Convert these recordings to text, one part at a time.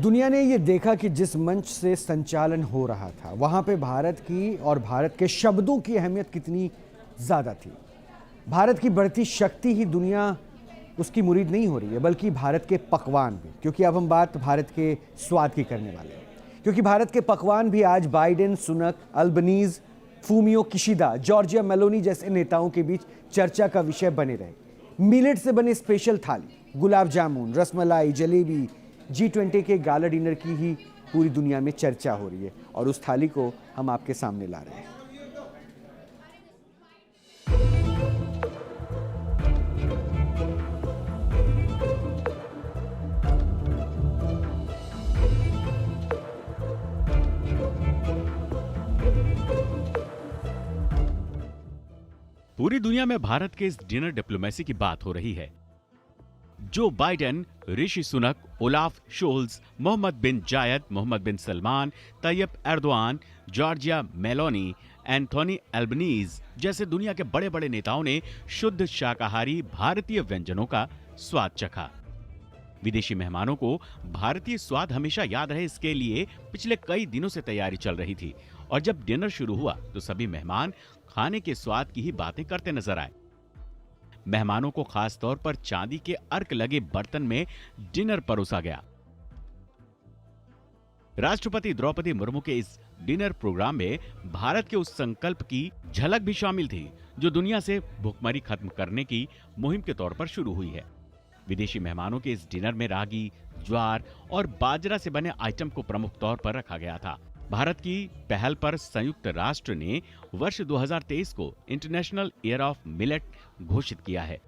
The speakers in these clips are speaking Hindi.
दुनिया ने ये देखा कि जिस मंच से संचालन हो रहा था वहां पे भारत की और भारत के शब्दों की अहमियत कितनी ज़्यादा थी। भारत की बढ़ती शक्ति ही दुनिया उसकी मुरीद नहीं हो रही है, बल्कि भारत के पकवान भी, क्योंकि अब हम बात भारत के स्वाद की करने वाले हैं। क्योंकि भारत के पकवान भी आज Biden, Sunak, Albanese, Fumio Kishida, Giorgia Meloni जैसे नेताओं के बीच चर्चा का विषय बने रहे। मिलेट से बने स्पेशल थाली, गुलाब जामुन, रसमलाई, जलेबी, G20 के गाला डिनर की ही पूरी दुनिया में चर्चा हो रही है और उस थाली को हम आपके सामने ला रहे हैं। पूरी दुनिया में भारत के इस डिनर डिप्लोमेसी की बात हो रही है। Joe Biden, Rishi Sunak, Olaf Scholz, Mohammed bin Zayed, Mohammed bin Salman, Tayyip Erdogan, Giorgia Meloni, Anthony Albanese जैसे दुनिया के बड़े बड़े नेताओं ने शुद्ध शाकाहारी भारतीय व्यंजनों का स्वाद चखा। विदेशी मेहमानों को भारतीय स्वाद हमेशा याद रहे, इसके लिए पिछले कई दिनों से तैयारी चल रही थी और जब डिनर शुरू हुआ तो सभी मेहमान खाने के स्वाद की ही बातें करते नजर आए। मेहमानों को खास तौर पर चांदी के अर्क लगे बर्तन में डिनर परोसा गया। राष्ट्रपति द्रौपदी मुर्मू के इस डिनर प्रोग्राम में भारत के उस संकल्प की झलक भी शामिल थी जो दुनिया से भुखमरी खत्म करने की मुहिम के तौर पर शुरू हुई है। विदेशी मेहमानों के इस डिनर में रागी, ज्वार और बाजरा से बने आइटम को प्रमुख तौर पर रखा गया था। भारत की पहल पर संयुक्त राष्ट्र ने वर्ष 2023 को इंटरनेशनल ईयर ऑफ मिलेट घोषित किया है।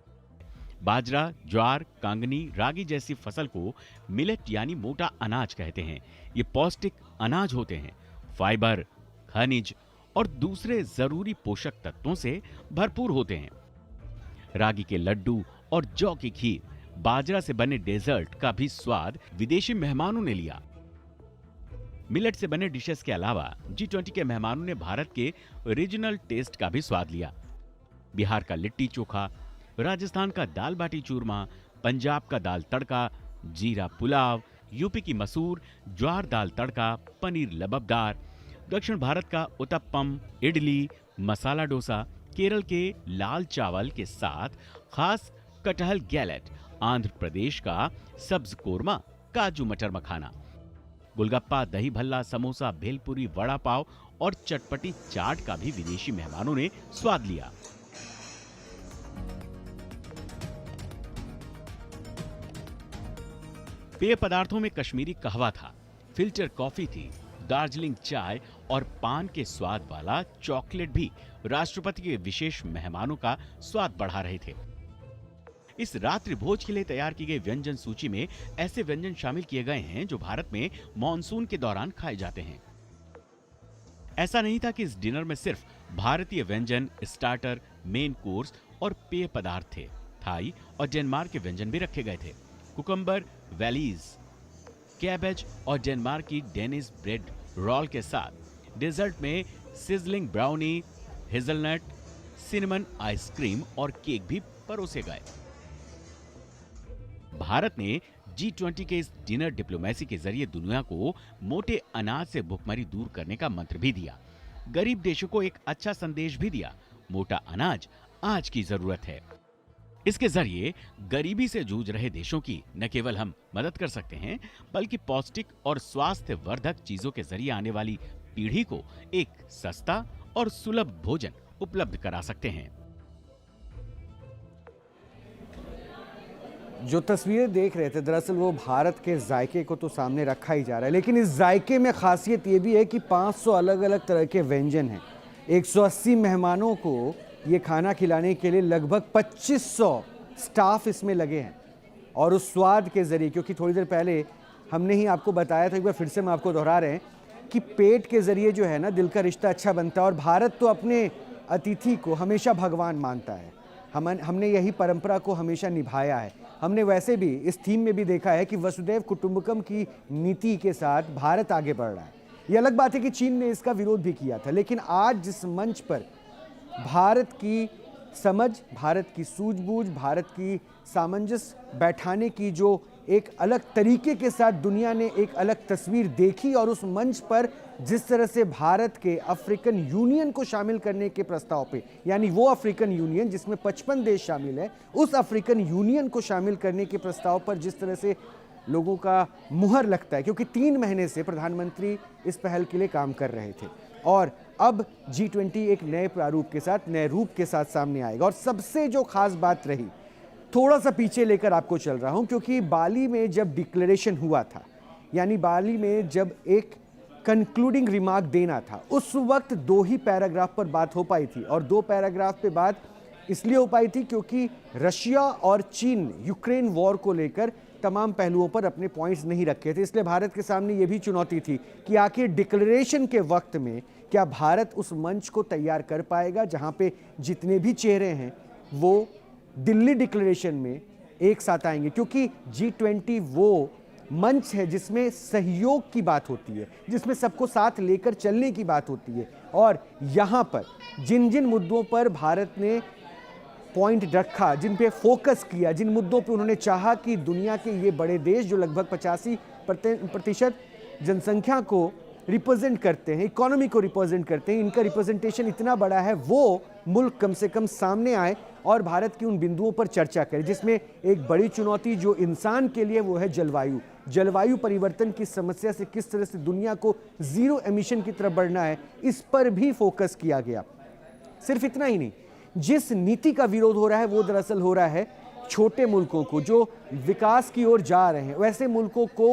बाजरा, ज्वार, कांगनी, रागी जैसी फसल को मिलेट यानी मोटा अनाज कहते हैं। ये पौष्टिक अनाज होते हैं। फाइबर, खनिज और दूसरे जरूरी पोषक तत्वों से भरपूर होते हैं। रागी के लड्डू और जौ की खीर, बाजरा से बने डेजर्ट का भी स्वाद विदेशी मेहमानों ने लिया। मिलेट से बने डिशेस के अलावा G20 के मेहमानों ने भारत के रीजनल टेस्ट का भी स्वाद लिया। बिहार का लिट्टी चोखा, राजस्थान का दाल बाटी चूरमा, पंजाब का दाल तड़का, जीरा पुलाव, यूपी की मसूर, ज्वार दाल तड़का, पनीर लबबदार, दक्षिण भारत का उत्तपम, इडली, मसाला डोसा, केरल के लाल चावल के साथ खास कटहल गैलेट, आंध्र प्रदेश का सब्ज कोरमा, काजू मटर मखाना, गोलगप्पा, दही भल्ला, समोसा, भेलपुरी, वड़ा पाव और चटपटी चाट का भी विदेशी मेहमानों ने स्वाद लिया। पेय पदार्थों में कश्मीरी कहवा था, फिल्टर कॉफी थी, दार्जिलिंग चाय और पान के स्वाद वाला चॉकलेट भी राष्ट्रपति के विशेष मेहमानों का स्वाद बढ़ा रहे थे। इस रात्रि भोज के लिए तैयार की गई व्यंजन सूची में ऐसे व्यंजन शामिल किए गए हैं जो भारत में मॉनसून के दौरान खाए जाते हैं। ऐसा नहीं था कि इस डिनर में सिर्फ भारतीय व्यंजन, स्टार्टर, मेन कोर्स और पेय पदार्थ थे। थाई और डेनमार्क के व्यंजन भी रखे गए थे। कुकम्बर, वैलीज, कैबेज और डेनमार्क की डेनिस ब्रेड रोल के साथ डेजर्ट में sizzling brownie, hazelnut, cinnamon ice cream और केक भी परोसे गए। भारत ने G20 के इस डिनर डिप्लोमेसी के जरिए दुनिया को मोटे अनाज से भुखमरी दूर करने का मंत्र भी दिया। गरीब देशों को एक अच्छा संदेश भी दिया। मोटा अनाज आज की जरूरत है। इसके जरिए गरीबी से जूझ रहे देशों की न केवल हम मदद कर सकते हैं, बल्कि पौष्टिक और स्वास्थ्य वर्धक चीजों के जरिए आने वाली पीढ़ी को एक सस्ता और सुलभ भोजन उपलब्ध करा सकते हैं। जो तस्वीरें देख रहे थे दरअसल वो भारत के जायके को तो सामने रखा ही जा रहा है, लेकिन इस जायके में खासियत ये भी है कि 500 अलग अलग तरह के व्यंजन हैं। 180 मेहमानों को ये खाना खिलाने के लिए लगभग 2500 स्टाफ इसमें लगे हैं। और उस स्वाद के ज़रिए, क्योंकि थोड़ी देर पहले हमने ही आपको बताया था, एक बार फिर से हम आपको दोहरा रहे हैं कि पेट के ज़रिए जो है ना दिल का रिश्ता अच्छा बनता है। और भारत तो अपने अतिथि को हमेशा भगवान मानता है। हमने यही परंपरा को हमेशा निभाया है। हमने वैसे भी इस थीम में भी देखा है कि वसुधैव कुटुंबकम की नीति के साथ भारत आगे बढ़ रहा है। ये अलग बात है कि चीन ने इसका विरोध भी किया था, लेकिन आज जिस मंच पर भारत की समझ, भारत की सूझबूझ, भारत की सामंजस्य बैठाने की जो एक अलग तरीके के साथ दुनिया ने एक अलग तस्वीर देखी और उस मंच पर जिस तरह से भारत के अफ्रीकन यूनियन को शामिल करने के प्रस्ताव पे, यानी वो अफ्रीकन यूनियन जिसमें 55 देश शामिल है, उस अफ्रीकन यूनियन को शामिल करने के प्रस्ताव पर जिस तरह से लोगों का मुहर लगता है, क्योंकि 3 महीने से प्रधानमंत्री इस पहल के लिए काम कर रहे थे और अब G20 एक नए प्रारूप के साथ, नए रूप के साथ सामने आएगा। और सबसे जो खास बात रही, थोड़ा सा पीछे लेकर आपको चल रहा हूं, क्योंकि बाली में जब डिक्लेरेशन हुआ था, यानी बाली में जब एक कंक्लूडिंग रिमार्क देना था, उस वक्त 2 ही पैराग्राफ पर बात हो पाई थी। और 2 पैराग्राफ पे बात इसलिए हो पाई थी क्योंकि रशिया और चीन ने यूक्रेन वॉर को लेकर तमाम पहलुओं पर अपने पॉइंट्स नहीं रखे थे। इसलिए भारत के सामने यह भी चुनौती थी कि आखिर डिक्लेरेशन के वक्त में क्या भारत उस मंच को तैयार कर पाएगा जहां पे जितने भी चेहरे हैं वो दिल्ली डिक्लेरेशन में एक साथ आएंगे, क्योंकि G20 वो मंच है जिसमें सहयोग की बात होती है, जिसमें सबको साथ लेकर चलने की बात होती है। और यहाँ पर जिन जिन मुद्दों पर भारत ने पॉइंट रखा, जिन पे फोकस किया, जिन मुद्दों पे उन्होंने चाहा कि दुनिया के ये बड़े देश जो लगभग 85% जनसंख्या को रिप्रेजेंट करते हैं, इकोनॉमी को रिप्रेजेंट करते हैं, इनका रिप्रेजेंटेशन इतना बड़ा है, वो मुल्क कम से कम सामने आए और भारत की उन बिंदुओं पर चर्चा करें, जिसमें एक बड़ी चुनौती जो इंसान के लिए वो है जलवायु परिवर्तन की समस्या से किस तरह से दुनिया को जीरो एमिशन की तरफ बढ़ना है, इस पर भी फोकस किया गया। सिर्फ इतना ही नहीं, जिस नीति का विरोध हो रहा है वो दरअसल हो रहा है छोटे मुल्कों को जो विकास की ओर जा रहे हैं, वैसे मुल्कों को